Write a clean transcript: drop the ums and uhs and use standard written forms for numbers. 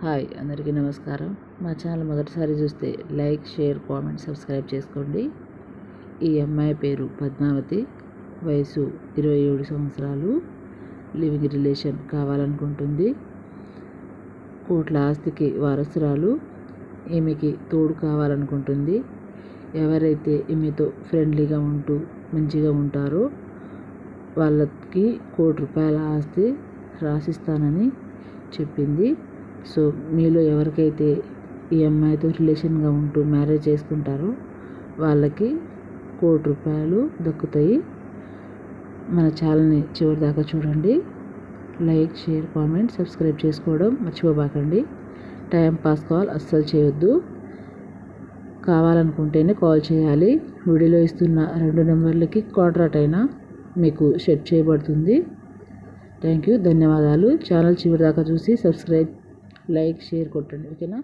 Hi అందరికీ నమస్కారం. మా ఛానల్ మొదటిసారి చూస్తే లైక్, షేర్, కామెంట్, సబ్స్క్రైబ్ చేసుకోండి. ఈ అమ్మాయి పేరు పద్మావతి, వయసు 27 సంవత్సరాలు, లివింగ్ రిలేషన్ కావాలనుకుంటుంది. కోట్ల ఆస్తికి వారసురాలు, ఈమెకి తోడు కావాలనుకుంటుంది. ఎవరైతే ఈమెతో ఫ్రెండ్లీగా ఉంటూ మంచిగా ఉంటారో వాళ్ళకి ₹1,00,00,000 ఆస్తి రాసిస్తానని చెప్పింది. సో మీలో ఎవరికైతే ఈ అమ్మాయితో రిలేషన్గా ఉంటూ మ్యారేజ్ చేసుకుంటారో వాళ్ళకి ₹1,00,00,000 దక్కుతాయి. మన ఛానల్ని చివరి దాకా చూడండి. లైక్, షేర్, కామెంట్, సబ్స్క్రైబ్ చేసుకోవడం మర్చిపోబాకండి. టైం పాస్ కాల్ అస్సలు చేయొద్దు. కావాలనుకుంటేనే కాల్ చేయాలి. వీడియోలో ఇస్తున్న 2 నెంబర్లకి కాంట్రాక్ట్ అయినా మీకు సెట్ చేయబడుతుంది. థ్యాంక్ యూ, ధన్యవాదాలు. ఛానల్ చివరి దాకా చూసి సబ్స్క్రైబ్, లైక్, షేర్ కొట్టండి. ఓకేనా?